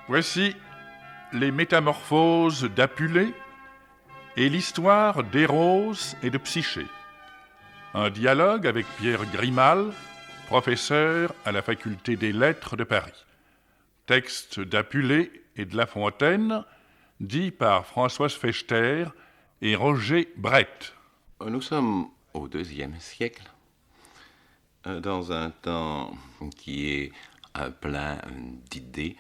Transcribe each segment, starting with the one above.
Voici les métamorphoses d'Apulée et l'histoire d'Héros et de Psyché. Un dialogue avec Pierre Grimal, professeur à la faculté des lettres de Paris. Texte d'Apulée et de La Fontaine, dit par Françoise Fechter et Roger Brett. Nous sommes au IIe siècle, dans un temps qui est plein d'idées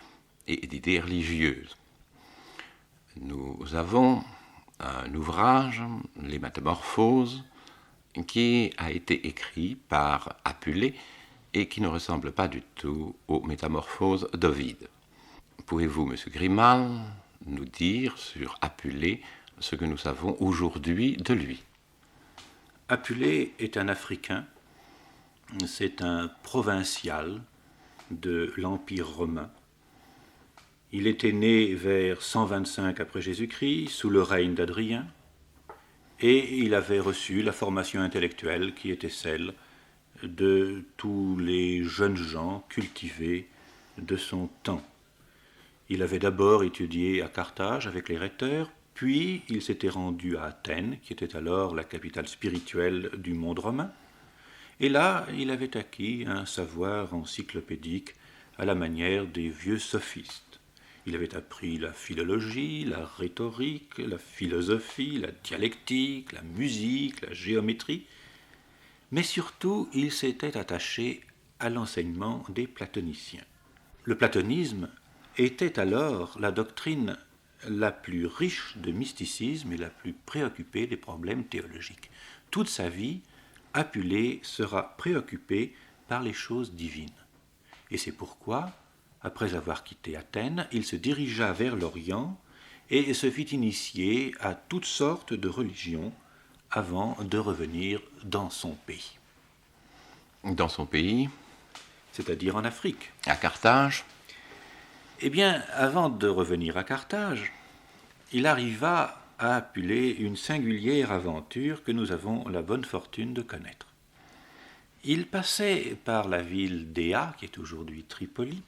et d'idées religieuses. Nous avons un ouvrage, Les Métamorphoses, qui a été écrit par Apulée et qui ne ressemble pas du tout aux Métamorphoses d'Ovide. Pouvez-vous, monsieur Grimal, nous dire sur Apulée ce que nous savons aujourd'hui de lui? Apulée est un Africain, c'est un provincial de l'Empire romain. Il était né vers 125 après Jésus-Christ, sous le règne d'Adrien, et il avait reçu la formation intellectuelle qui était celle de tous les jeunes gens cultivés de son temps. Il avait d'abord étudié à Carthage avec les rhéteurs, puis il s'était rendu à Athènes, qui était alors la capitale spirituelle du monde romain, et là il avait acquis un savoir encyclopédique à la manière des vieux sophistes. Il avait appris la philologie, la rhétorique, la philosophie, la dialectique, la musique, la géométrie, mais surtout il s'était attaché à l'enseignement des platoniciens. Le platonisme était alors la doctrine la plus riche de mysticisme et la plus préoccupée des problèmes théologiques. Toute sa vie, Apulée sera préoccupé par les choses divines. Et c'est pourquoi, après avoir quitté Athènes, il se dirigea vers l'Orient et se fit initier à toutes sortes de religions avant de revenir dans son pays. Dans son pays, c'est-à-dire en Afrique. À Carthage. Eh bien, avant de revenir à Carthage, il arriva à Apulée une singulière aventure que nous avons la bonne fortune de connaître. Il passait par la ville d'Éa, qui est aujourd'hui Tripoli,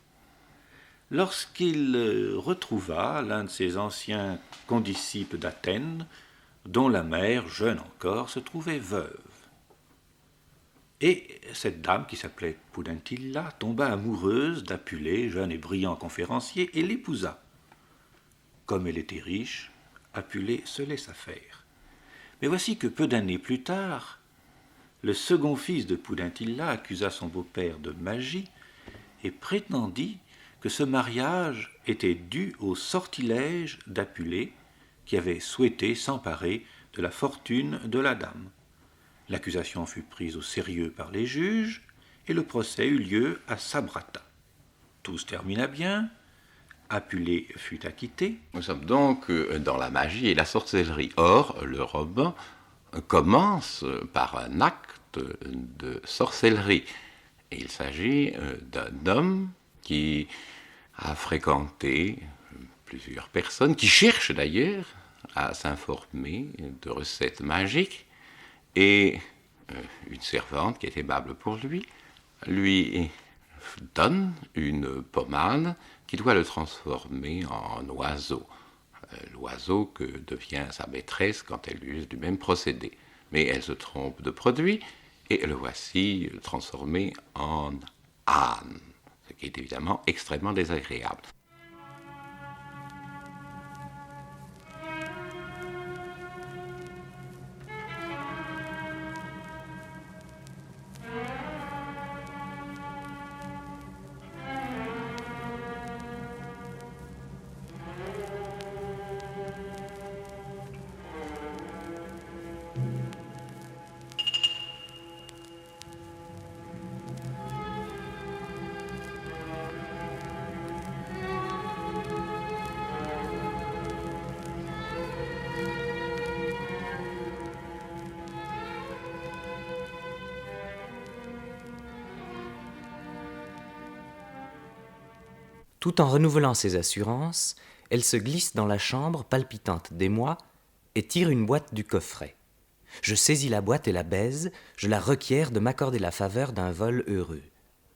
lorsqu'il retrouva l'un de ses anciens condisciples d'Athènes, dont la mère, jeune encore, se trouvait veuve. Et cette dame, qui s'appelait Pudentilla, tomba amoureuse d'Apulée, jeune et brillant conférencier, et l'épousa. Comme elle était riche, Apulée se laissa faire. Mais voici que peu d'années plus tard, le second fils de Pudentilla accusa son beau-père de magie et prétendit que ce mariage était dû au sortilège d'Apulée, qui avait souhaité s'emparer de la fortune de la dame. L'accusation fut prise au sérieux par les juges et le procès eut lieu à Sabrata. Tout se termina bien, Apulée fut acquitté. Nous sommes donc dans la magie et la sorcellerie. Or, le roman commence par un acte de sorcellerie. Et il s'agit d'un homme qui a fréquenté plusieurs personnes, qui cherchent d'ailleurs à s'informer de recettes magiques, et une servante qui est aimable pour lui donne une pommade qui doit le transformer en oiseau. L'oiseau que devient sa maîtresse quand elle use du même procédé. Mais elle se trompe de produit et le voici transformé en âne, ce qui est évidemment extrêmement désagréable. Tout en renouvelant ses assurances, elle se glisse dans la chambre palpitante d'émoi et tire une boîte du coffret. Je saisis la boîte et la baise, je la requiers de m'accorder la faveur d'un vol heureux.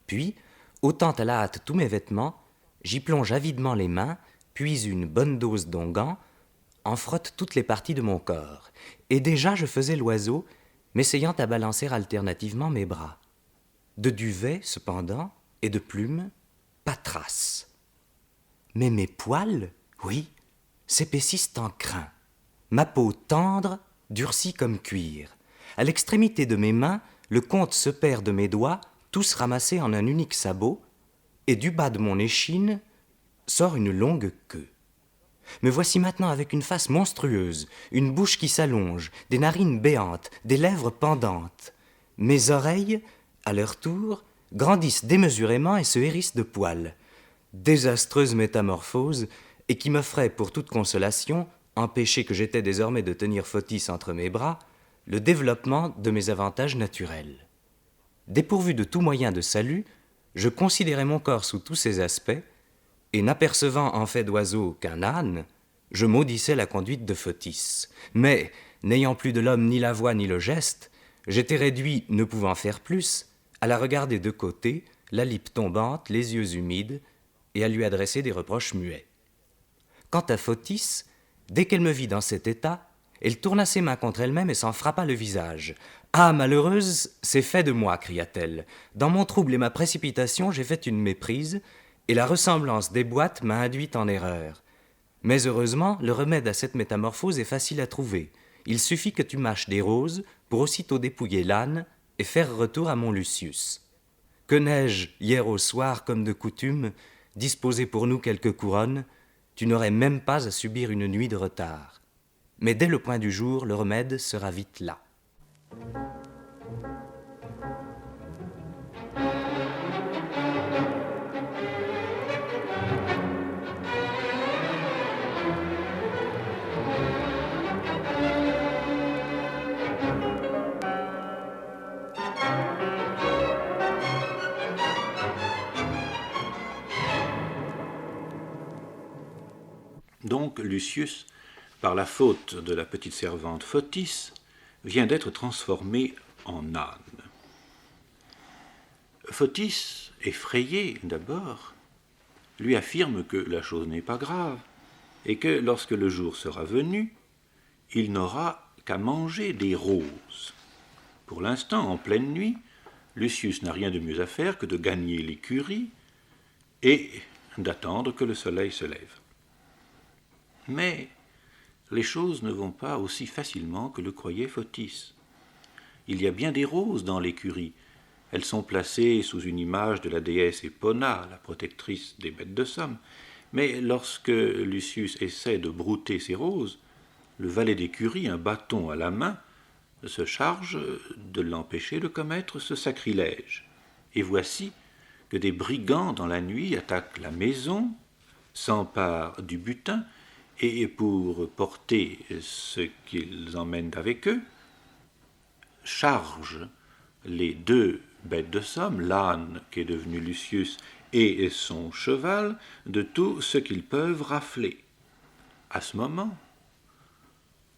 Puis, ôtant à la hâte tous mes vêtements, J'y plonge avidement les mains, puis une bonne dose d'onguent, en frotte toutes les parties de mon corps. Et déjà je faisais l'oiseau, m'essayant à balancer alternativement mes bras. De duvet, cependant, et de plumes, pas trace. Mais mes poils, oui, s'épaississent en crin. Ma peau tendre durcit comme cuir. À l'extrémité de mes mains, le compte se perd de mes doigts, tous ramassés en un unique sabot, et du bas de mon échine sort une longue queue. Me voici maintenant avec une face monstrueuse, une bouche qui s'allonge, des narines béantes, des lèvres pendantes. Mes oreilles, à leur tour, grandissent démesurément et se hérissent de poils. Désastreuse métamorphose, et qui m'offrait pour toute consolation, empêché que j'étais désormais de tenir Fotis entre mes bras, le développement de mes avantages naturels. Dépourvu de tout moyen de salut, je considérais mon corps sous tous ses aspects, et n'apercevant en fait d'oiseau qu'un âne, je maudissais la conduite de Fotis. Mais, n'ayant plus de l'homme ni la voix ni le geste, j'étais réduit, ne pouvant faire plus, à la regarder de côté, la lippe tombante, les yeux humides, et à lui adresser des reproches muets. Quant à Fotis, dès qu'elle me vit dans cet état, elle tourna ses mains contre elle-même et s'en frappa le visage. « Ah, malheureuse, c'est fait de moi » cria-t-elle. « Dans mon trouble et ma précipitation, j'ai fait une méprise, et la ressemblance des boîtes m'a induite en erreur. Mais heureusement, le remède à cette métamorphose est facile à trouver. Il suffit que tu mâches des roses pour aussitôt dépouiller l'âne et faire retour à mon Lucius. Que n'ai-je, hier au soir, comme de coutume, disposé pour nous quelques couronnes, tu n'aurais même pas à subir une nuit de retard. Mais dès le point du jour, le remède sera vite là. » Donc Lucius, par la faute de la petite servante Fotis, vient d'être transformé en âne. Fotis, effrayé d'abord, lui affirme que la chose n'est pas grave et que lorsque le jour sera venu, il n'aura qu'à manger des roses. Pour l'instant, en pleine nuit, Lucius n'a rien de mieux à faire que de gagner l'écurie et d'attendre que le soleil se lève. Mais les choses ne vont pas aussi facilement que le croyait Fotis. Il y a bien des roses dans l'écurie. Elles sont placées sous une image de la déesse Epona, la protectrice des bêtes de somme. Mais lorsque Lucius essaie de brouter ces roses, le valet d'écurie, un bâton à la main, se charge de l'empêcher de commettre ce sacrilège. Et voici que des brigands dans la nuit attaquent la maison, s'emparent du butin, et pour porter ce qu'ils emmènent avec eux, chargent les deux bêtes de somme, l'âne qui est devenu Lucius et son cheval, de tout ce qu'ils peuvent rafler. À ce moment,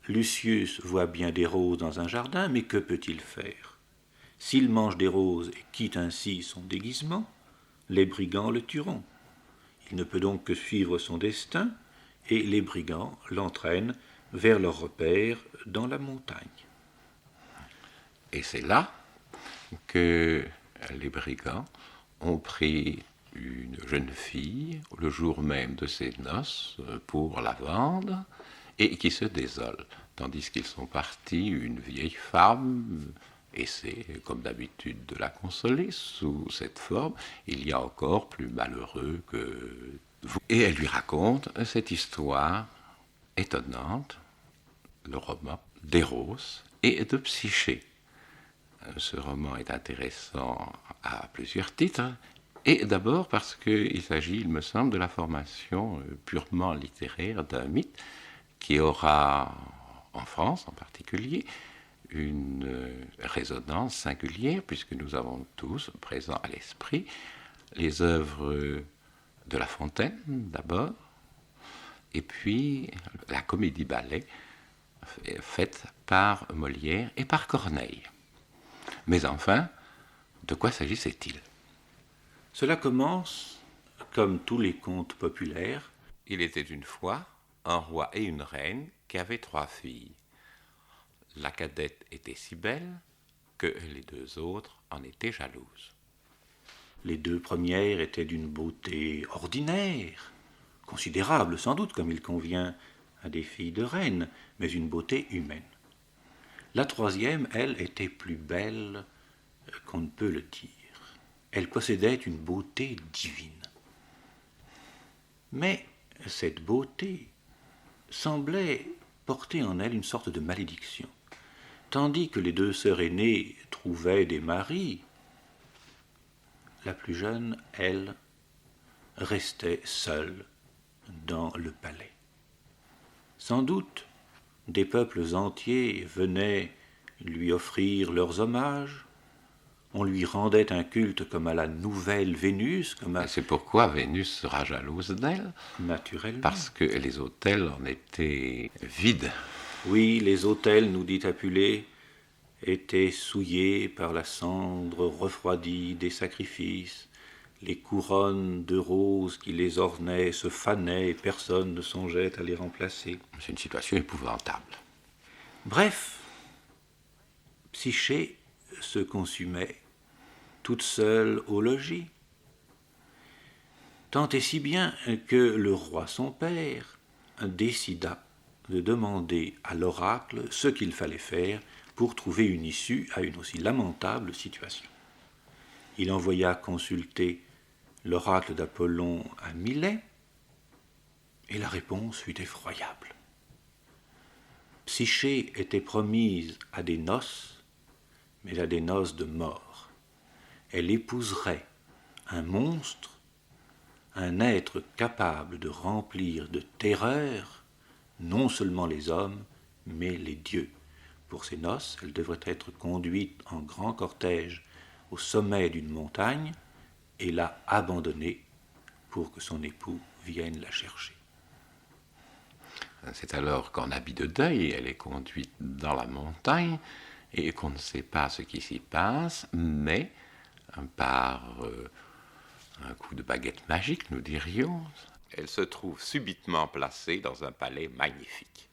Lucius voit bien des roses dans un jardin, mais que peut-il faire? S'il mange des roses et quitte ainsi son déguisement, les brigands le tueront. Il ne peut donc que suivre son destin, et les brigands l'entraînent vers leur repère dans la montagne. Et c'est là que les brigands ont pris une jeune fille le jour même de ses noces pour la vendre et qui se désolent, tandis qu'ils sont partis, une vieille femme essaie, comme d'habitude, de la consoler sous cette forme. Il y a encore plus malheureux que vous. Et elle lui raconte cette histoire étonnante, le roman d'Eros et de Psyché. Ce roman est intéressant à plusieurs titres, et d'abord parce qu'il s'agit, il me semble, de la formation purement littéraire d'un mythe qui aura, en France en particulier, une résonance singulière, puisque nous avons tous présents à l'esprit les œuvres de La Fontaine, d'abord, et puis la comédie-ballet faite par Molière et par Corneille. Mais enfin, de quoi s'agissait-il? Cela commence comme tous les contes populaires. Il était une fois un roi et une reine qui avaient 3 filles. La cadette était si belle que les 2 autres en étaient jalouses. Les 2 premières étaient d'une beauté ordinaire, considérable sans doute comme il convient à des filles de reines, mais une beauté humaine. La troisième, elle, était plus belle qu'on ne peut le dire. Elle possédait une beauté divine. Mais cette beauté semblait porter en elle une sorte de malédiction. Tandis que les 2 sœurs aînées trouvaient des maris, la plus jeune, elle, restait seule dans le palais. Sans doute, des peuples entiers venaient lui offrir leurs hommages. On lui rendait un culte comme à la nouvelle Vénus, comme à... Et c'est pourquoi Vénus sera jalouse d'elle, Naturellement. parce que les autels en étaient vides. Oui, les autels, nous dit Apulée, étaient souillés par la cendre refroidie des sacrifices. Les couronnes de roses qui les ornaient se fanaient et personne ne songeait à les remplacer. C'est une situation épouvantable. Bref, Psyché se consumait toute seule au logis. Tant et si bien que le roi son père décida de demander à l'oracle ce qu'il fallait faire pour trouver une issue à une aussi lamentable situation. Il envoya consulter l'oracle d'Apollon à Milet, et la réponse fut effroyable. Psyché était promise à des noces, mais à des noces de mort. Elle épouserait un monstre, un être capable de remplir de terreur non seulement les hommes, mais les dieux. Pour ces noces, elle devrait être conduite en grand cortège au sommet d'une montagne et là abandonnée pour que son époux vienne la chercher. C'est alors qu'en habit de deuil, elle est conduite dans la montagne et qu'on ne sait pas ce qui s'y passe, mais par un coup de baguette magique, nous dirions, elle se trouve subitement placée dans un palais magnifique.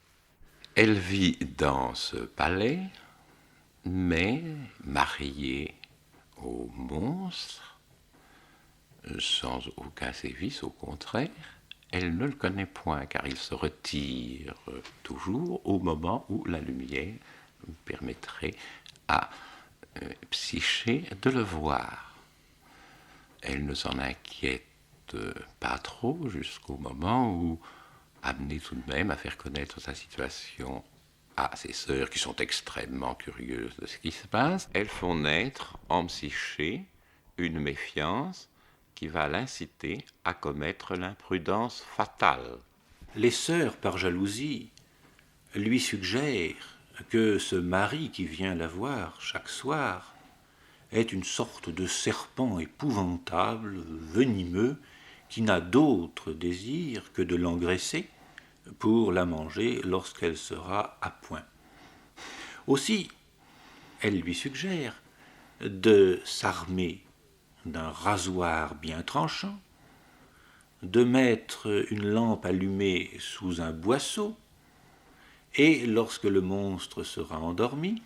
Elle vit dans ce palais, mais mariée au monstre, sans aucun sévice, au contraire. Elle ne le connaît point, car il se retire toujours au moment où la lumière permettrait à Psyché de le voir. Elle ne s'en inquiète pas trop jusqu'au moment où, amenée tout de même à faire connaître sa situation à ses sœurs, qui sont extrêmement curieuses de ce qui se passe, elles font naître en Psyché une méfiance qui va l'inciter à commettre l'imprudence fatale. Les sœurs, par jalousie, lui suggèrent que ce mari qui vient la voir chaque soir est une sorte de serpent épouvantable, venimeux, qui n'a d'autre désir que de l'engraisser pour la manger lorsqu'elle sera à point. Aussi, elle lui suggère de s'armer d'un rasoir bien tranchant, de mettre une lampe allumée sous un boisseau, et lorsque le monstre sera endormi,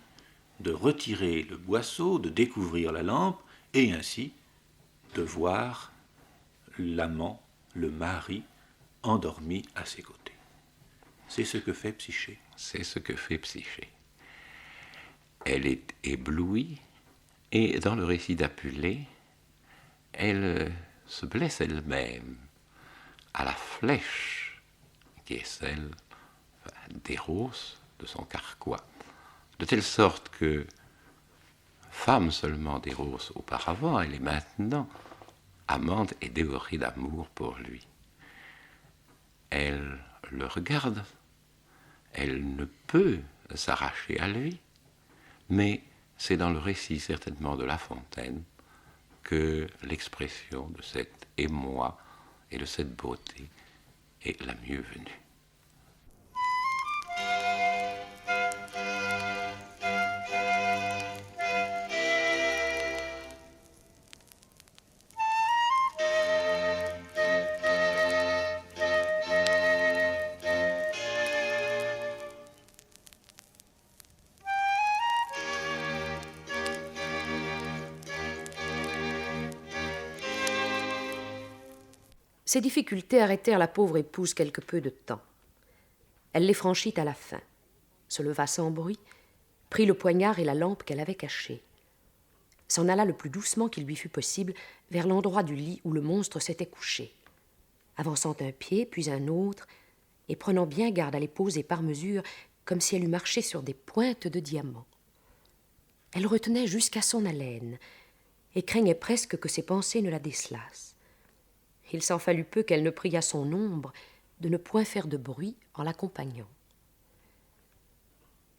de retirer le boisseau, de découvrir la lampe, et ainsi de voir l'amant, le mari, endormi à ses côtés. C'est ce que fait Psyché. C'est ce que fait Psyché. Elle est éblouie, et dans le récit d'Apulée, elle se blesse elle-même à la flèche qui est celle d'Héros, de son carquois, de telle sorte que, femme seulement d'Héros auparavant, elle est maintenant amante et dévorée d'amour pour lui. Elle le regarde, elle ne peut s'arracher à lui, mais c'est dans le récit certainement de La Fontaine que l'expression de cet émoi et de cette beauté est la mieux venue. Ces difficultés arrêtèrent la pauvre épouse quelque peu de temps. Elle les franchit à la fin, se leva sans bruit, prit le poignard et la lampe qu'elle avait cachée, s'en alla le plus doucement qu'il lui fut possible vers l'endroit du lit où le monstre s'était couché, avançant un pied, puis un autre, et prenant bien garde à les poser par mesure, comme si elle eût marché sur des pointes de diamants. Elle retenait jusqu'à son haleine, et craignait presque que ses pensées ne la décelassent. Il s'en fallut peu qu'elle ne priât son ombre de ne point faire de bruit en l'accompagnant.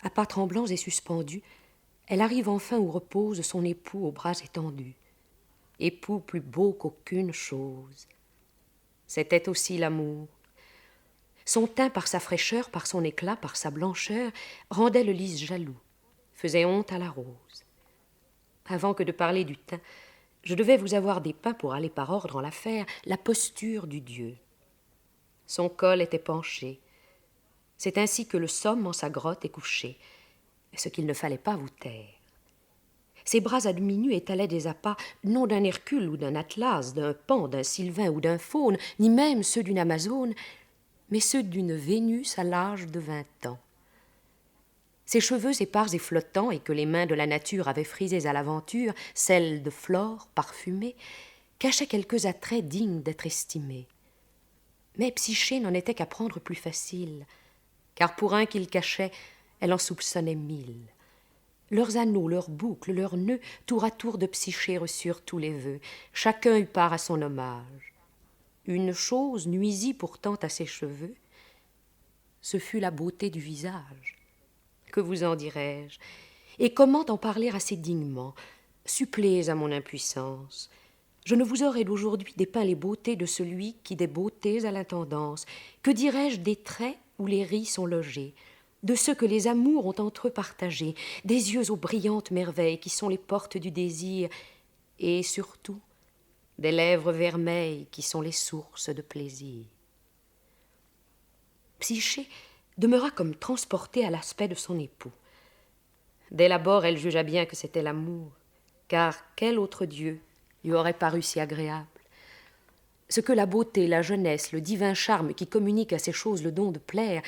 À pas tremblants et suspendus, elle arrive enfin où repose son époux aux bras étendus, époux plus beau qu'aucune chose. C'était aussi l'amour. Son teint, par sa fraîcheur, par son éclat, par sa blancheur, rendait le lys jaloux, faisait honte à la rose. Avant que de parler du teint, je devais vous avoir dépeint, pour aller par ordre en l'affaire, la posture du dieu. Son col était penché. C'est ainsi que le somme en sa grotte est couché, ce qu'il ne fallait pas vous taire. Ses bras à demi nus étalaient des appas, non d'un Hercule ou d'un Atlas, d'un Pan, d'un Sylvain ou d'un Faune, ni même ceux d'une Amazone, mais ceux d'une Vénus à l'âge de 20 ans. Ses cheveux épars et flottants, et que les mains de la nature avaient frisés à l'aventure, celles de Flore, parfumée, cachaient quelques attraits dignes d'être estimés. Mais Psyché n'en était qu'à prendre plus facile, car pour un qu'il cachait, elle en soupçonnait 1000. Leurs anneaux, leurs boucles, leurs nœuds, tour à tour de Psyché reçurent tous les vœux. Chacun eut part à son hommage. Une chose nuisit pourtant à ses cheveux, ce fut la beauté du visage. Que vous en dirais-je? Et comment en parler assez dignement? Suppléez à mon impuissance. Je ne vous aurais d'aujourd'hui dépeint les beautés de celui qui des beautés a l'intendance. Que dirais-je des traits où les ris sont logés, de ceux que les amours ont entre eux partagés, des yeux aux brillantes merveilles qui sont les portes du désir, et surtout des lèvres vermeilles qui sont les sources de plaisir. Psyché demeura comme transportée à l'aspect de son époux. Dès l'abord, elle jugea bien que c'était l'amour, car quel autre dieu lui aurait paru si agréable? Ce que la beauté, la jeunesse, le divin charme qui communique à ces choses le don de plaire,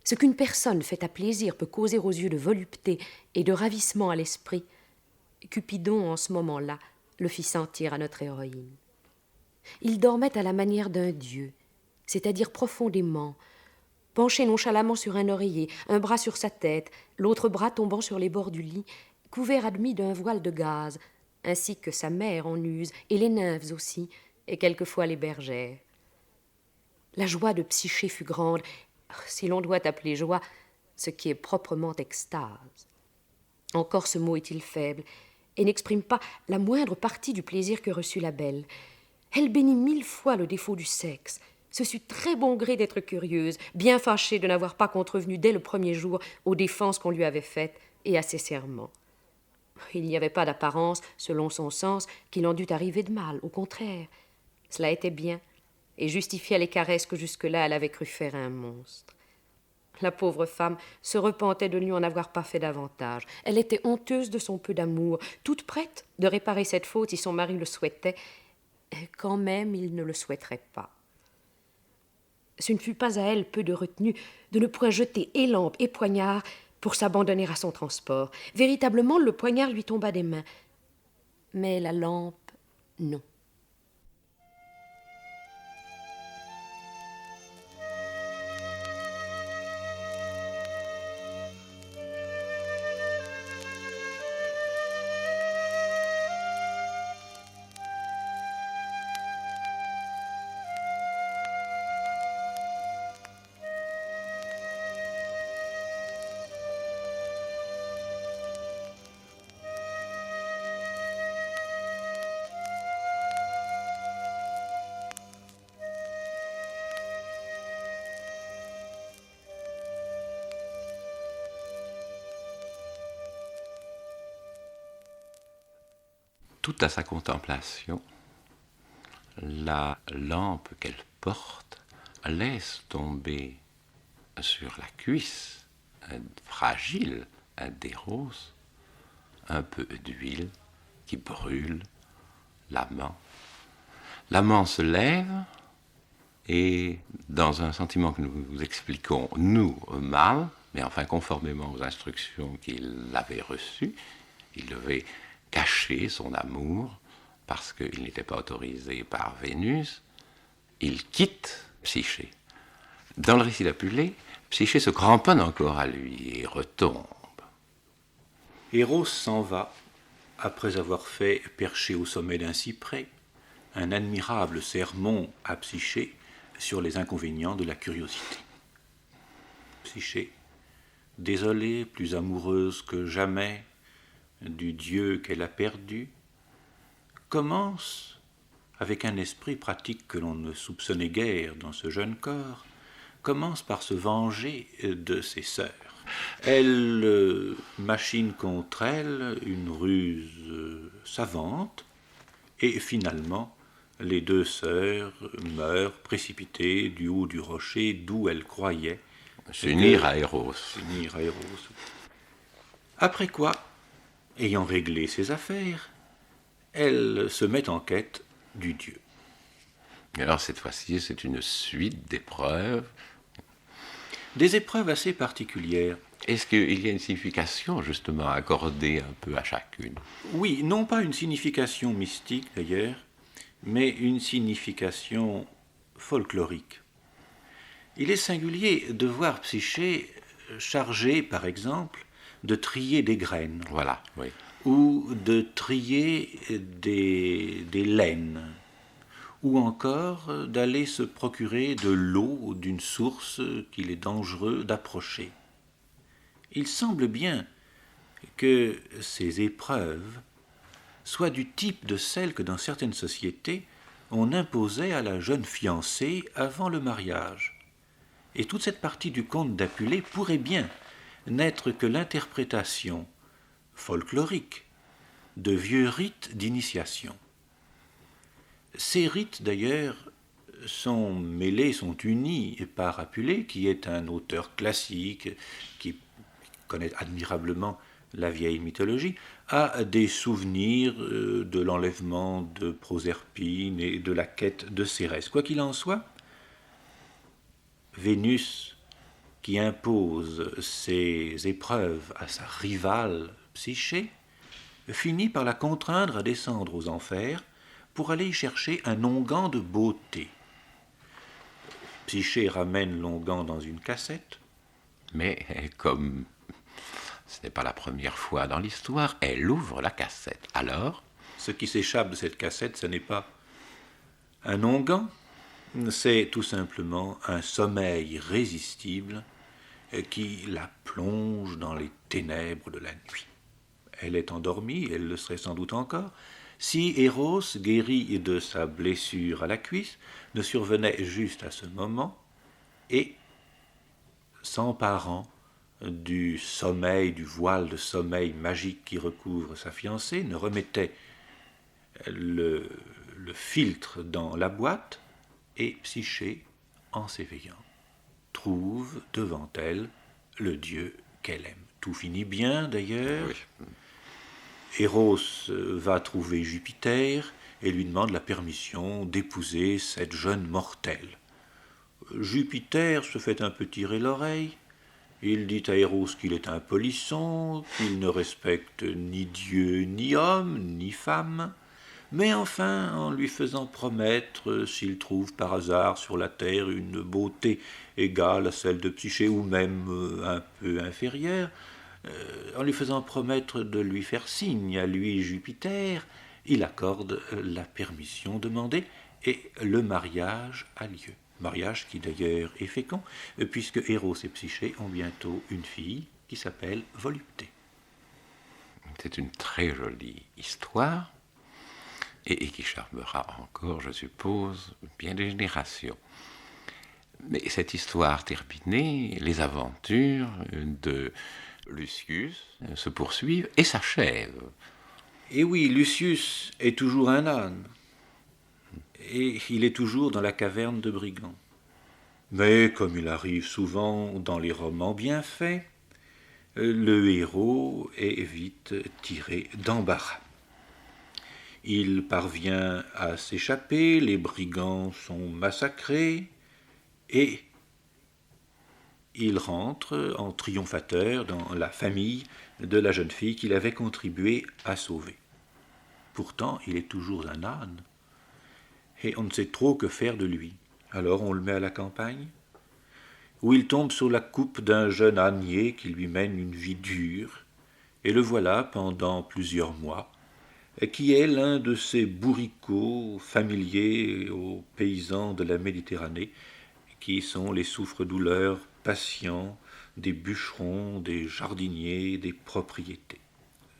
ce qu'une personne faite à plaisir peut causer aux yeux de volupté et de ravissement à l'esprit, Cupidon, en ce moment-là, le fit sentir à notre héroïne. Il dormait à la manière d'un dieu, c'est-à-dire profondément, penché nonchalamment sur un oreiller, un bras sur sa tête, l'autre bras tombant sur les bords du lit, couvert à demi d'un voile de gaze, ainsi que sa mère en use, et les nymphes aussi, et quelquefois les bergères. La joie de Psyché fut grande, si l'on doit appeler joie ce qui est proprement extase. Encore ce mot est-il faible, et n'exprime pas la moindre partie du plaisir que reçut la belle. Elle bénit 1000 fois le défaut du sexe, se sut très bon gré d'être curieuse, bien fâchée de n'avoir pas contrevenu dès le premier jour aux défenses qu'on lui avait faites et à ses serments. Il n'y avait pas d'apparence, selon son sens, qu'il en dût arriver de mal, au contraire. Cela était bien, et justifiait les caresses que jusque-là elle avait cru faire à un monstre. La pauvre femme se repentait de ne lui en avoir pas fait davantage. Elle était honteuse de son peu d'amour, toute prête de réparer cette faute si son mari le souhaitait, quand même il ne le souhaiterait pas. Ce ne fut pas à elle peu de retenue de ne point jeter et lampe et poignard pour s'abandonner à son transport. Véritablement, le poignard lui tomba des mains, mais la lampe, non. Tout à sa contemplation, la lampe qu'elle porte laisse tomber sur la cuisse fragile des roses un peu d'huile qui brûle l'amant. L'amant se lève et dans un sentiment que nous expliquons, nous, mâles, mais enfin conformément aux instructions qu'il avait reçues, il devait cacher son amour parce qu'il n'était pas autorisé par Vénus, il quitte Psyché. Dans le récit d'Apulée, Psyché se cramponne encore à lui et retombe. Eros s'en va après avoir fait percher au sommet d'un cyprès un admirable sermon à Psyché sur les inconvénients de la curiosité. Psyché, désolée, plus amoureuse que jamais du Dieu qu'elle a perdu, commence, avec un esprit pratique que l'on ne soupçonnait guère dans ce jeune corps, commence par se venger de ses sœurs. Elle machine contre elles une ruse savante, et finalement, les deux sœurs meurent précipitées du haut du rocher d'où elles croyaient S'unir à Eros. Après quoi, ayant réglé ses affaires, elle se met en quête du Dieu. Alors cette fois-ci, c'est une suite d'épreuves. Des épreuves assez particulières. Est-ce qu'il y a une signification justement accordée un peu à chacune? Oui, non pas une signification mystique d'ailleurs, mais une signification folklorique. Il est singulier de voir Psyché chargée, par exemple, de trier des graines. Voilà, oui. Ou de trier des laines, ou encore d'aller se procurer de l'eau d'une source qu'il est dangereux d'approcher. Il semble bien que ces épreuves soient du type de celles que dans certaines sociétés on imposait à la jeune fiancée avant le mariage. Et toute cette partie du conte d'Apulée pourrait bien n'être que l'interprétation folklorique de vieux rites d'initiation. Ces rites, d'ailleurs, sont mêlés, sont unis par Apulée, qui est un auteur classique, qui connaît admirablement la vieille mythologie, à des souvenirs de l'enlèvement de Proserpine et de la quête de Cérès. Quoi qu'il en soit, Vénus, qui impose ses épreuves à sa rivale Psyché, finit par la contraindre à descendre aux enfers pour aller y chercher un onguent de beauté. Psyché ramène l'onguent dans une cassette. Mais comme ce n'est pas la première fois dans l'histoire, elle ouvre la cassette. Alors, ce qui s'échappe de cette cassette, ce n'est pas un onguent, c'est tout simplement un sommeil irrésistible qui la plonge dans les ténèbres de la nuit. Elle est endormie, elle le serait sans doute encore, si Eros, guéri de sa blessure à la cuisse, ne survenait juste à ce moment et, s'emparant du sommeil, du voile de sommeil magique qui recouvre sa fiancée, ne remettait le filtre dans la boîte, et Psyché, en s'éveillant, trouve devant elle le Dieu qu'elle aime. Tout finit bien d'ailleurs. oui. Eros va trouver Jupiter et lui demande la permission d'épouser cette jeune mortelle. Jupiter se fait un peu tirer l'oreille. Il dit à Eros qu'il est un polisson, qu'il ne respecte ni Dieu, ni homme, ni femme. Mais enfin, en lui faisant promettre, s'il trouve par hasard sur la terre une beauté égale à celle de Psyché, ou même un peu inférieure, en lui faisant promettre de lui faire signe à lui Jupiter, il accorde la permission demandée et le mariage a lieu. Mariage qui d'ailleurs est fécond, puisque Eros et Psyché ont bientôt une fille qui s'appelle Volupté. C'est une très jolie histoire et qui charmera encore, je suppose, bien des générations. Mais cette histoire terminée, les aventures de Lucius se poursuivent et s'achèvent. Et oui, Lucius est toujours un âne, et il est toujours dans la caverne de brigands. Mais comme il arrive souvent dans les romans bien faits, le héros est vite tiré d'embarras. Il parvient à s'échapper, les brigands sont massacrés, et il rentre en triomphateur dans la famille de la jeune fille qu'il avait contribué à sauver. Pourtant, il est toujours un âne, et on ne sait trop que faire de lui. Alors on le met à la campagne, où il tombe sous la coupe d'un jeune ânier qui lui mène une vie dure, et le voilà pendant plusieurs mois, qui est l'un de ces bourricots familiers aux paysans de la Méditerranée, qui sont les souffres-douleurs patients des bûcherons, des jardiniers, des propriétés.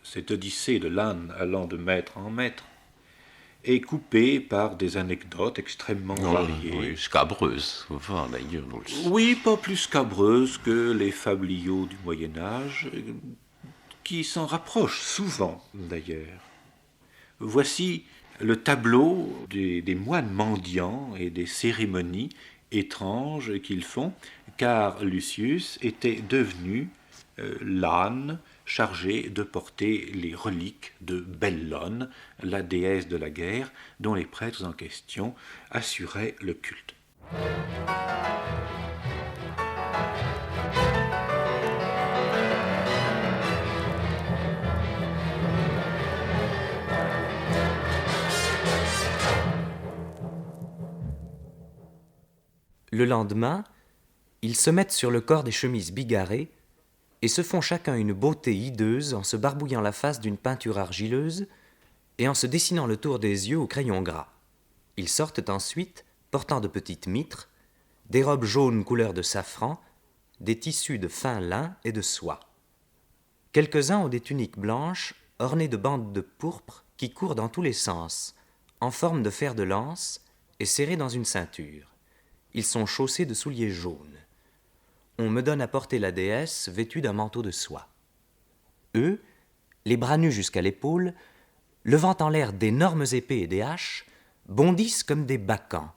Cette odyssée de l'âne allant de maître en maître est coupée par des anecdotes extrêmement variées. Oui, scabreuses, souvent d'ailleurs. Oui, pas plus scabreuses que les fabliaux du Moyen-Âge, qui s'en rapprochent souvent d'ailleurs. Voici le tableau des moines mendiants et des cérémonies étranges qu'ils font, car Lucius était devenu l'âne chargé de porter les reliques de Bellone, la déesse de la guerre, dont les prêtres en question assuraient le culte. Le lendemain, ils se mettent sur le corps des chemises bigarrées et se font chacun une beauté hideuse en se barbouillant la face d'une peinture argileuse et en se dessinant le tour des yeux au crayon gras. Ils sortent ensuite, portant de petites mitres, des robes jaunes couleur de safran, des tissus de fin lin et de soie. Quelques-uns ont des tuniques blanches ornées de bandes de pourpre qui courent dans tous les sens, en forme de fer de lance et serrées dans une ceinture. Ils sont chaussés de souliers jaunes. On me donne à porter la déesse vêtue d'un manteau de soie. Eux, les bras nus jusqu'à l'épaule, levant en l'air d'énormes épées et des haches, bondissent comme des bacchants,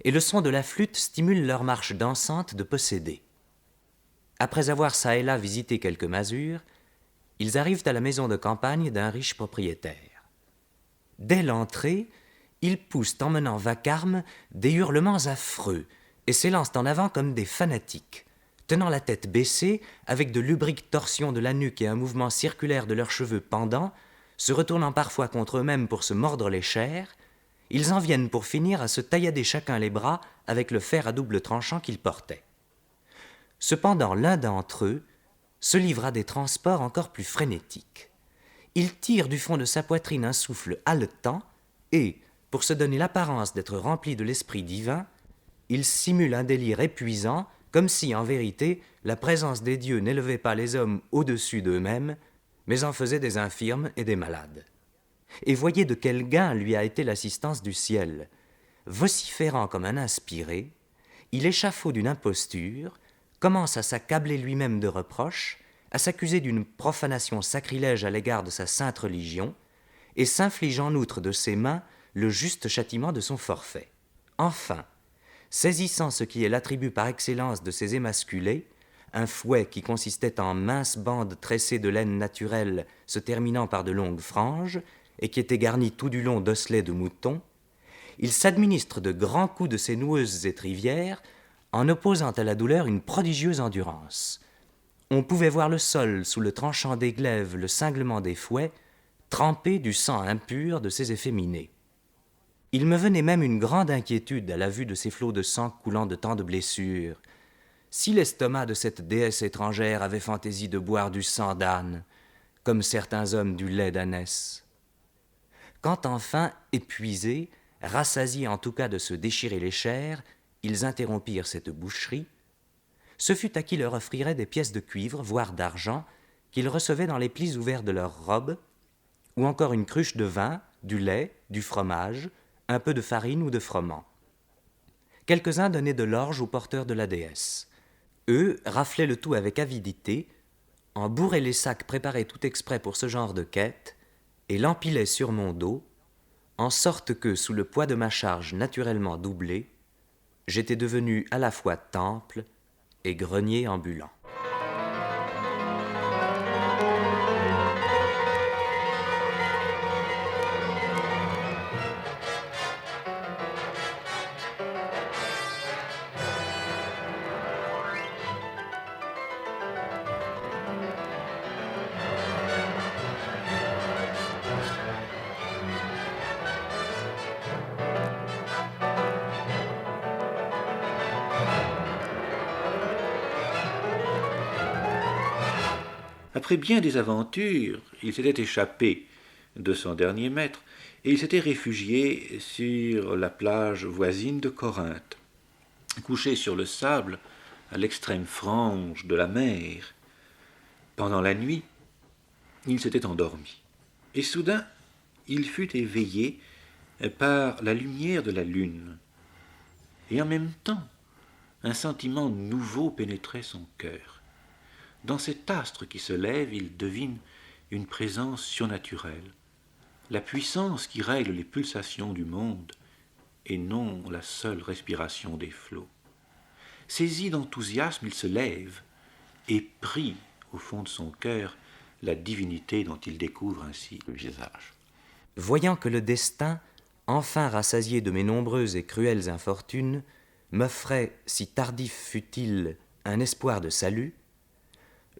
et le son de la flûte stimule leur marche dansante de possédés. Après avoir çà et là visité quelques masures, ils arrivent à la maison de campagne d'un riche propriétaire. Dès l'entrée, ils poussent en menant vacarme des hurlements affreux et s'élancent en avant comme des fanatiques, tenant la tête baissée, avec de lubriques torsions de la nuque et un mouvement circulaire de leurs cheveux pendants, se retournant parfois contre eux-mêmes pour se mordre les chairs, ils en viennent pour finir à se taillader chacun les bras avec le fer à double tranchant qu'ils portaient. Cependant, l'un d'entre eux se livre à des transports encore plus frénétiques. Il tire du fond de sa poitrine un souffle haletant et, pour se donner l'apparence d'être rempli de l'esprit divin, il simule un délire épuisant, comme si, en vérité, la présence des dieux n'élevait pas les hommes au-dessus d'eux-mêmes, mais en faisait des infirmes et des malades. Et voyez de quel gain lui a été l'assistance du ciel. Vociférant comme un inspiré, il échafaude une imposture, commence à s'accabler lui-même de reproches, à s'accuser d'une profanation sacrilège à l'égard de sa sainte religion, et s'inflige en outre de ses mains le juste châtiment de son forfait. Enfin, saisissant ce qui est l'attribut par excellence de ces émasculés, un fouet qui consistait en minces bandes tressées de laine naturelle se terminant par de longues franges et qui était garni tout du long d'osselets de mouton, il s'administre de grands coups de ses noueuses étrivières en opposant à la douleur une prodigieuse endurance. On pouvait voir le sol sous le tranchant des glaives, le cinglement des fouets, trempé du sang impur de ses efféminés. Il me venait même une grande inquiétude à la vue de ces flots de sang coulant de tant de blessures. Si l'estomac de cette déesse étrangère avait fantaisie de boire du sang d'âne, comme certains hommes du lait d'ânesse. Quand enfin, épuisés, rassasiés en tout cas de se déchirer les chairs, ils interrompirent cette boucherie, ce fut à qui leur offrirait des pièces de cuivre, voire d'argent, qu'ils recevaient dans les plis ouverts de leurs robes, ou encore une cruche de vin, du lait, du fromage, un peu de farine ou de froment. Quelques-uns donnaient de l'orge aux porteurs de la déesse. Eux raflaient le tout avec avidité, en bourraient les sacs préparés tout exprès pour ce genre de quête, et l'empilaient sur mon dos, en sorte que, sous le poids de ma charge naturellement doublée, j'étais devenu à la fois temple et grenier ambulant. Après bien des aventures, il s'était échappé de son dernier maître et il s'était réfugié sur la plage voisine de Corinthe. Couché sur le sable, à l'extrême frange de la mer, pendant la nuit, il s'était endormi. Et soudain, il fut éveillé par la lumière de la lune. Et en même temps, un sentiment nouveau pénétrait son cœur. Dans cet astre qui se lève, il devine une présence surnaturelle, la puissance qui règle les pulsations du monde et non la seule respiration des flots. Saisi d'enthousiasme, il se lève et prie au fond de son cœur la divinité dont il découvre ainsi le visage. Voyant que le destin, enfin rassasié de mes nombreuses et cruelles infortunes, m'offrait, si tardif fut-il, un espoir de salut,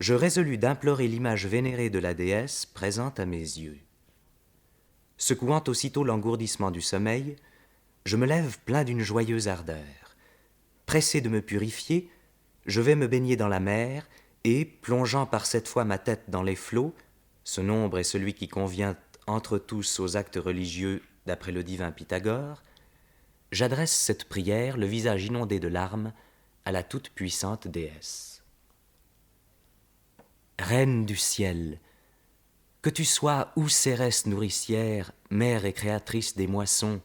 je résolus d'implorer l'image vénérée de la déesse présente à mes yeux. Secouant aussitôt l'engourdissement du sommeil, je me lève plein d'une joyeuse ardeur. Pressé de me purifier, je vais me baigner dans la mer et, plongeant par cette fois ma tête dans les flots, ce nombre est celui qui convient entre tous aux actes religieux d'après le divin Pythagore, j'adresse cette prière, le visage inondé de larmes, à la toute-puissante déesse. Reine du ciel, que tu sois ou cérès nourricière, mère et créatrice des moissons,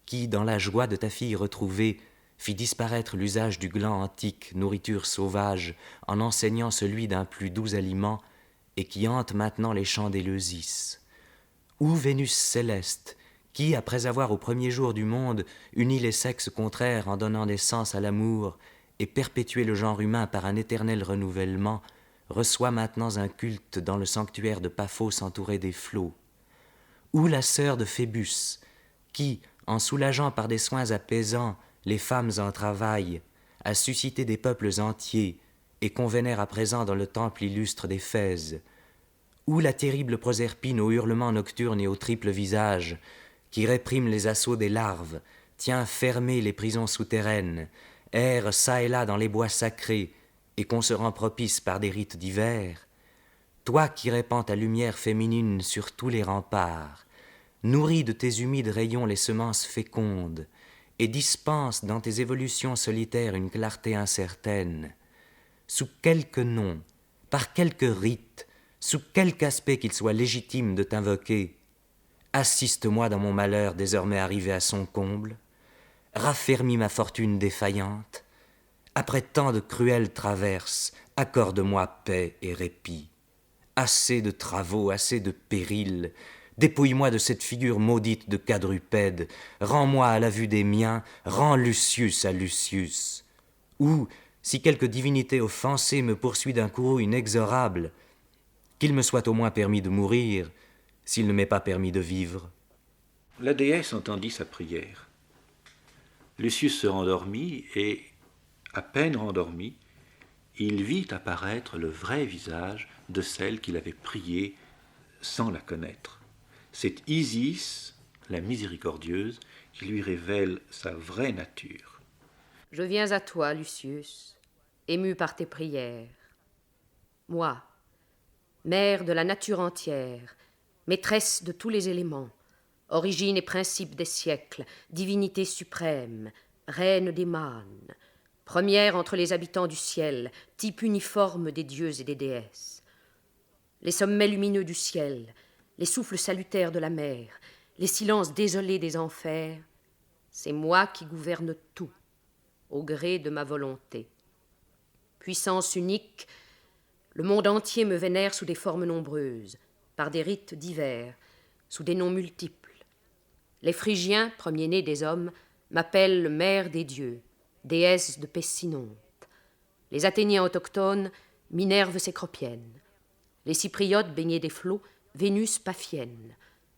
qui, dans la joie de ta fille retrouvée, fit disparaître l'usage du gland antique, nourriture sauvage, en enseignant celui d'un plus doux aliment, et qui hante maintenant les champs d'Éleusis. Ou Vénus céleste, qui, après avoir au premier jour du monde uni les sexes contraires en donnant naissance à l'amour et perpétué le genre humain par un éternel renouvellement, reçoit maintenant un culte dans le sanctuaire de Paphos entouré des flots. Ou la sœur de Phébus, qui, en soulageant par des soins apaisants les femmes en travail, a suscité des peuples entiers et qu'on vénère à présent dans le temple illustre d'Éphèse. Ou la terrible Proserpine aux hurlements nocturnes et au triple visage, qui réprime les assauts des larves, tient fermées les prisons souterraines, erre çà et là dans les bois sacrés, et qu'on se rend propice par des rites divers, toi qui répands ta lumière féminine sur tous les remparts, nourris de tes humides rayons les semences fécondes, et dispense dans tes évolutions solitaires une clarté incertaine, sous quelque nom, par quelque rite, sous quelque aspect qu'il soit légitime de t'invoquer, assiste-moi dans mon malheur désormais arrivé à son comble, raffermis ma fortune défaillante, après tant de cruelles traverses, accorde-moi paix et répit. Assez de travaux, assez de périls, dépouille-moi de cette figure maudite de quadrupède, rends-moi à la vue des miens, rends Lucius à Lucius. Ou, si quelque divinité offensée me poursuit d'un courroux inexorable, qu'il me soit au moins permis de mourir, s'il ne m'est pas permis de vivre. La déesse entendit sa prière. Lucius se rendormit et, à peine rendormi, il vit apparaître le vrai visage de celle qu'il avait priée sans la connaître. C'est Isis, la miséricordieuse, qui lui révèle sa vraie nature. Je viens à toi, Lucius, ému par tes prières. Moi, mère de la nature entière, maîtresse de tous les éléments, origine et principe des siècles, divinité suprême, reine des mânes, première entre les habitants du ciel, type uniforme des dieux et des déesses. Les sommets lumineux du ciel, les souffles salutaires de la mer, les silences désolés des enfers, c'est moi qui gouverne tout, au gré de ma volonté. Puissance unique, le monde entier me vénère sous des formes nombreuses, par des rites divers, sous des noms multiples. Les Phrygiens, premiers-nés des hommes, m'appellent mère des dieux, déesse de Pessinonte. Les Athéniens autochtones, Minerve Cécropienne. Les Cypriotes, baignés des flots, Vénus Paphienne.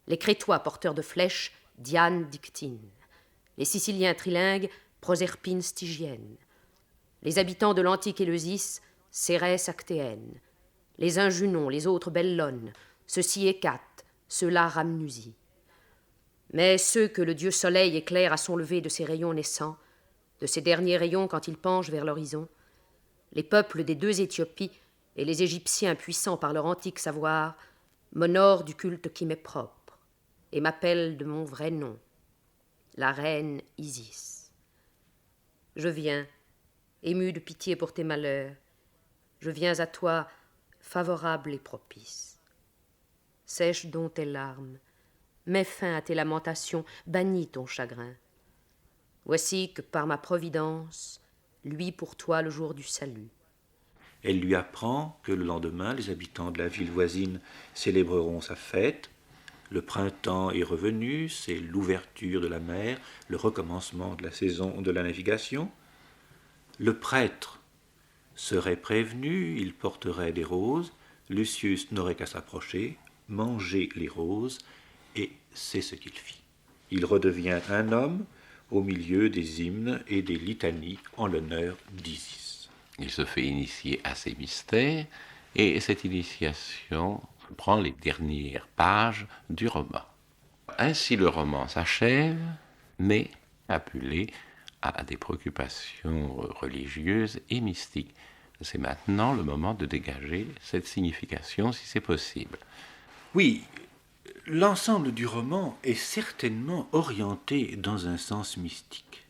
Les Crétois, porteurs de flèches, Diane Dictine. Les Siciliens trilingues, Proserpine Stygienne. Les habitants de l'antique Éleusis, Cérès Actéenne. Les uns Junon, les autres Bellones, ceux-ci Hécate, ceux-là Rhamnusie. Mais ceux que le dieu soleil éclaire à son lever de ses rayons naissants, de ses derniers rayons quand il penche vers l'horizon, les peuples des deux Éthiopies et les Égyptiens, puissants par leur antique savoir, m'honorent du culte qui m'est propre et m'appellent de mon vrai nom, la reine Isis. Je viens, ému de pitié pour tes malheurs, je viens à toi, favorable et propice. Sèche donc tes larmes, mets fin à tes lamentations, bannis ton chagrin. Voici que par ma providence, luit pour toi le jour du salut. Elle lui apprend que le lendemain, les habitants de la ville voisine célébreront sa fête. Le printemps est revenu, c'est l'ouverture de la mer, le recommencement de la saison de la navigation. Le prêtre serait prévenu, il porterait des roses, Lucius n'aurait qu'à s'approcher, manger les roses, et c'est ce qu'il fit. Il redevient un homme au milieu des hymnes et des litanies en l'honneur d'Isis. Il se fait initier à ces mystères, et cette initiation prend les dernières pages du roman. Ainsi le roman s'achève, mais Apulée a des préoccupations religieuses et mystiques. C'est maintenant le moment de dégager cette signification si c'est possible. Oui, l'ensemble du roman est certainement orienté dans un sens mystique.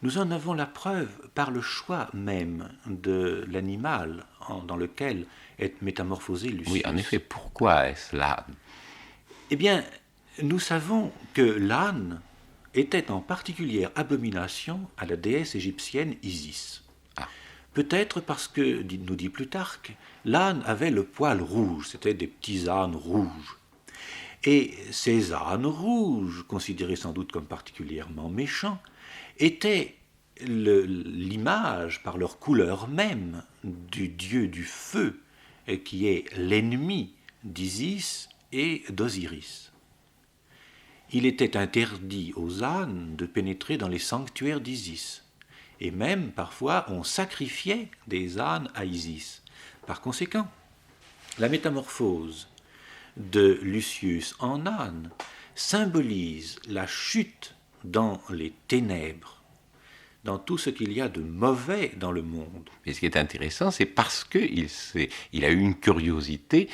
Nous en avons la preuve par le choix même de l'animal dans lequel est métamorphosé Lucius. Oui, en effet, pourquoi est-ce l'âne? Eh bien, nous savons que l'âne était en particulière abomination à la déesse égyptienne Isis. Ah. Peut-être parce que, nous dit Plutarque, l'âne avait le poil rouge, c'était des petits ânes rouges. Et ces ânes rouges, considérés sans doute comme particulièrement méchants, étaient l'image, par leur couleur même, du dieu du feu, qui est l'ennemi d'Isis et d'Osiris. Il était interdit aux ânes de pénétrer dans les sanctuaires d'Isis, et même parfois on sacrifiait des ânes à Isis. Par conséquent, la métamorphose de Lucius en âne symbolise la chute dans les ténèbres, dans tout ce qu'il y a de mauvais dans le monde. Mais ce qui est intéressant, c'est parce qu'il a eu une curiosité,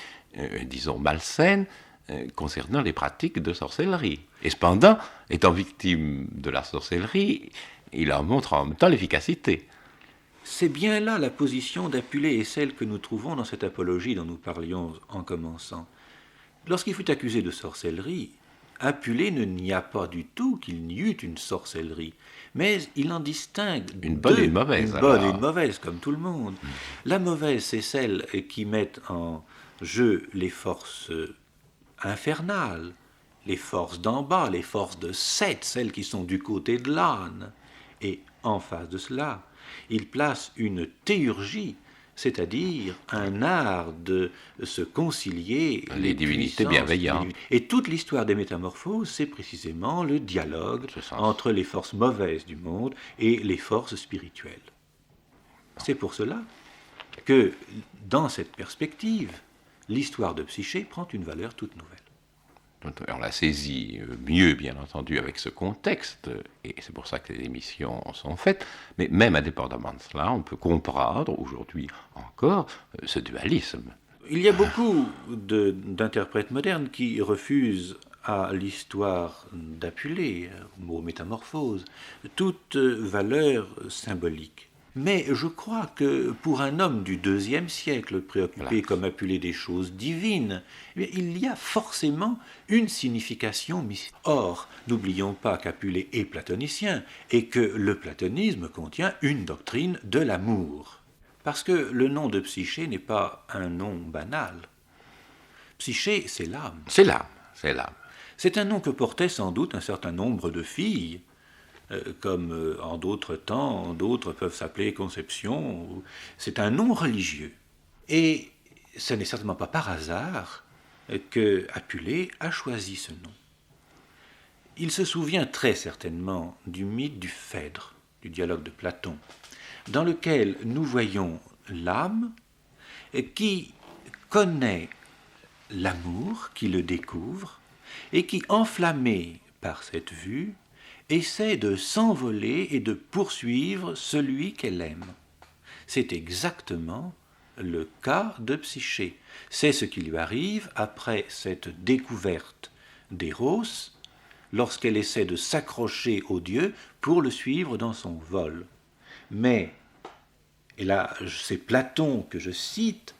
disons, malsaine, concernant les pratiques de sorcellerie. Et cependant, étant victime de la sorcellerie, il en montre en même temps l'efficacité. C'est bien là la position d'Apulée et celle que nous trouvons dans cette apologie dont nous parlions en commençant. Lorsqu'il fut accusé de sorcellerie, Apulée ne nia pas du tout qu'il n'y eût une sorcellerie, mais il en distingue une bonne et une mauvaise. Une bonne et une mauvaise, comme tout le monde. La mauvaise, c'est celle qui met en jeu les forces infernales, les forces d'en bas, les forces de Seth, celles qui sont du côté de l'âne. Et en face de cela, il place une théurgie, c'est-à-dire un art de se concilier les divinités bienveillantes. Et toute l'histoire des métamorphoses, c'est précisément le dialogue entre les forces mauvaises du monde et les forces spirituelles. C'est pour cela que, dans cette perspective, l'histoire de Psyché prend une valeur toute nouvelle. On l'a saisi mieux, bien entendu, avec ce contexte, et c'est pour ça que les émissions sont faites, mais même indépendamment de cela, on peut comprendre, aujourd'hui encore, ce dualisme. Il y a beaucoup d'interprètes modernes qui refusent à l'histoire d'Apulée, aux métamorphoses, toute valeur symbolique. Mais je crois que pour un homme du IIe siècle, préoccupé comme Apulée des choses divines, il y a forcément une signification mystique. Or, n'oublions pas qu'Apulée est platonicien et que le platonisme contient une doctrine de l'amour. Parce que le nom de Psyché n'est pas un nom banal. Psyché, c'est l'âme. C'est l'âme, c'est l'âme. C'est un nom que portaient sans doute un certain nombre de filles, comme en d'autres temps, d'autres peuvent s'appeler Conception. C'est un nom religieux. Et ce n'est certainement pas par hasard que Apulée a choisi ce nom. Il se souvient très certainement du mythe du Phèdre, du dialogue de Platon, dans lequel nous voyons l'âme qui connaît l'amour, qui le découvre, et qui, enflammée par cette vue, essaie de s'envoler et de poursuivre celui qu'elle aime. C'est exactement le cas de Psyché. C'est ce qui lui arrive après cette découverte d'Eros, lorsqu'elle essaie de s'accrocher au dieu pour le suivre dans son vol. Mais, et là c'est Platon que je cite,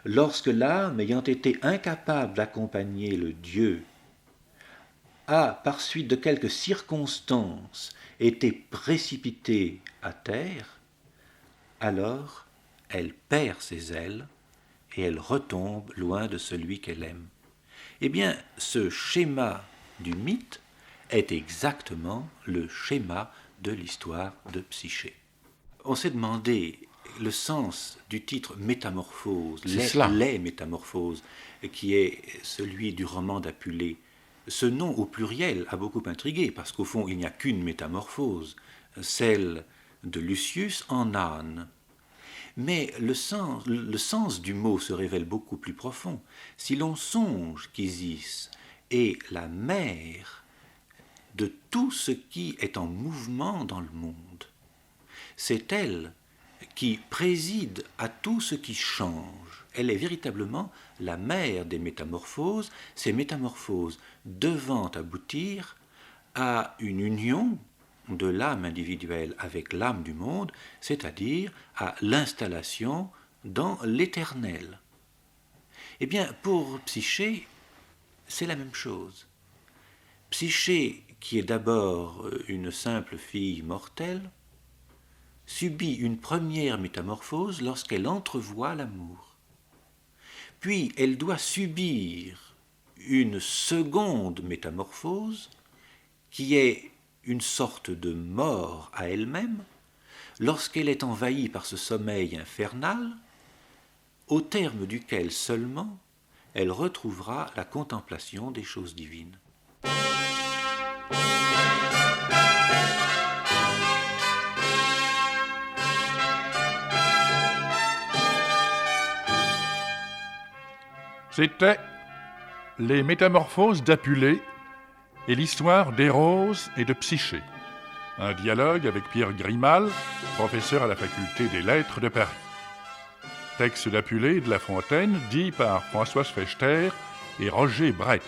lorsque l'âme, ayant été incapable d'accompagner le dieu, a, par suite de quelques circonstances, été précipitée à terre, alors elle perd ses ailes et elle retombe loin de celui qu'elle aime. Eh bien, ce schéma du mythe est exactement le schéma de l'histoire de Psyché. On s'est demandé le sens du titre Métamorphose, les Métamorphoses, qui est celui du roman d'Apulée. Ce nom au pluriel a beaucoup intrigué, parce qu'au fond, il n'y a qu'une métamorphose, celle de Lucius en âne. Mais le sens du mot se révèle beaucoup plus profond. Si l'on songe qu'Isis est la mère de tout ce qui est en mouvement dans le monde, c'est elle qui préside à tout ce qui change. Elle est véritablement la mère des métamorphoses, ces métamorphoses devant aboutir à une union de l'âme individuelle avec l'âme du monde, c'est-à-dire à l'installation dans l'éternel. Eh bien, pour Psyché, c'est la même chose. Psyché, qui est d'abord une simple fille mortelle, subit une première métamorphose lorsqu'elle entrevoit l'amour. Puis elle doit subir une seconde métamorphose qui est une sorte de mort à elle-même lorsqu'elle est envahie par ce sommeil infernal, au terme duquel seulement elle retrouvera la contemplation des choses divines. C'était Les Métamorphoses d'Apulée et l'histoire d'Eros et de Psyché. Un dialogue avec Pierre Grimal, professeur à la faculté des lettres de Paris. Texte d'Apulée et de La Fontaine, dit par Françoise Fechter et Roger Brett.